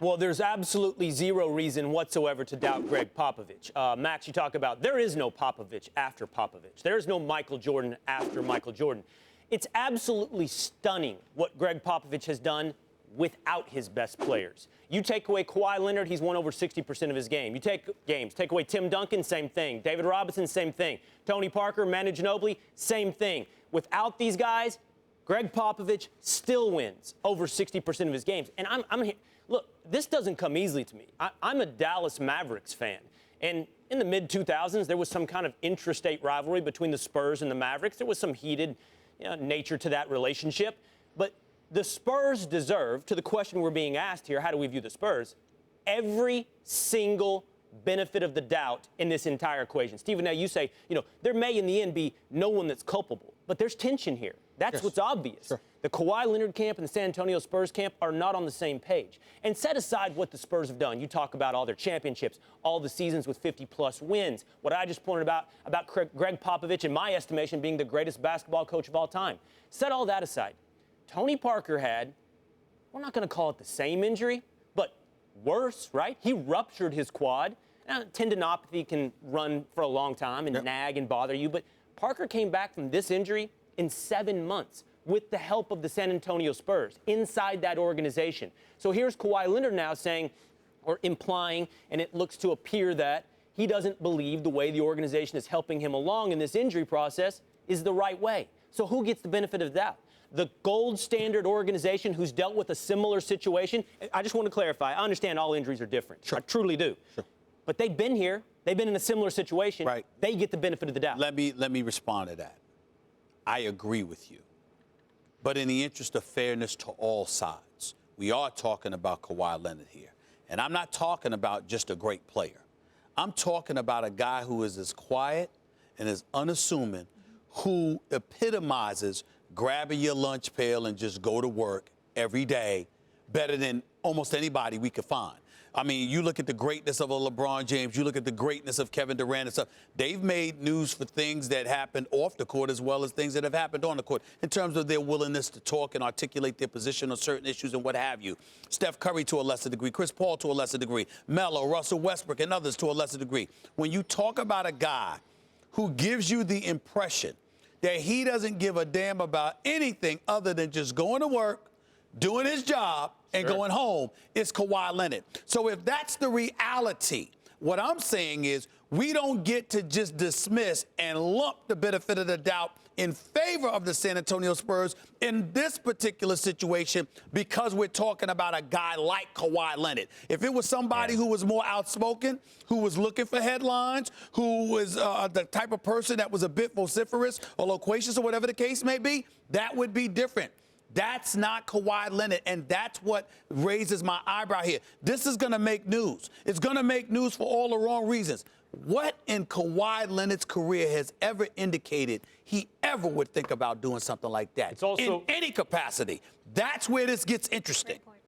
Well, there's absolutely zero reason whatsoever to doubt Greg Popovich. Max, you talk about there is no Popovich after Popovich. There is no Michael Jordan after Michael Jordan. It's absolutely stunning what Greg Popovich has done without his best players. You take away Kawhi Leonard, he's won over 60% of his game. You take away Tim Duncan, same thing. David Robinson, same thing. Tony Parker, Manu Ginobili, same thing. Without these guys, Greg Popovich still wins over 60% of his games. And I'm here. Look, this doesn't come easily to me. I'm a Dallas Mavericks fan. And in the mid-2000s, there was some kind of intrastate rivalry between the Spurs and the Mavericks. There was some heated nature to that relationship. But the Spurs deserve, to the question we're being asked here, how do we view the Spurs, every single benefit of the doubt in this entire equation. Stephen, now you say, there may in the end be no one that's culpable, but there's tension here. That's what's obvious. Sure. The Kawhi Leonard camp and the San Antonio Spurs camp are not on the same page. And set aside what the Spurs have done. You talk about all their championships, all the seasons with 50-plus wins, what I just pointed about Greg Popovich, in my estimation, being the greatest basketball coach of all time. Set all that aside. Tony Parker had, we're not going to call it the same injury, but worse, right? He ruptured his quad. Now, tendinopathy can run for a long time and nag and bother you, but Parker came back from this injury in 7 months with the help of the San Antonio Spurs inside that organization. So here's Kawhi Leonard now saying, or implying, and it looks to appear that he doesn't believe the way the organization is helping him along in this injury process is the right way. So who gets the benefit of the doubt? The gold standard organization who's dealt with a similar situation. I just want to clarify. I understand all injuries are different. Sure. I truly do. Sure. But they've been here. They've been in a similar situation. Right. They get the benefit of the doubt. Let me respond to that. I agree with you. But in the interest of fairness to all sides, we are talking about Kawhi Leonard here. And I'm not talking about just a great player. I'm talking about a guy who is as quiet and as unassuming, who epitomizes grabbing your lunch pail and just go to work every day better than almost anybody we could find. I mean, you look at the greatness of a LeBron James, you look at the greatness of Kevin Durant and stuff. They've made news for things that happened off the court as well as things that have happened on the court in terms of their willingness to talk and articulate their position on certain issues and what have you. Steph Curry to a lesser degree, Chris Paul to a lesser degree, Melo, Russell Westbrook, and others to a lesser degree. When you talk about a guy who gives you the impression that he doesn't give a damn about anything other than just going to work, doing his job, and going home, it's Kawhi Leonard. So if that's the reality, what I'm saying is we don't get to just dismiss and lump the benefit of the doubt in favor of the San Antonio Spurs in this particular situation because we're talking about a guy like Kawhi Leonard. If it was somebody who was more outspoken, who was looking for headlines, who was the type of person that was a bit vociferous or loquacious or whatever the case may be, that would be different. That's not Kawhi Leonard, and that's what raises my eyebrow here. This is going to make news. It's going to make news for all the wrong reasons. What in Kawhi Leonard's career has ever indicated he ever would think about doing something like that? It's also in any capacity. That's where this gets interesting.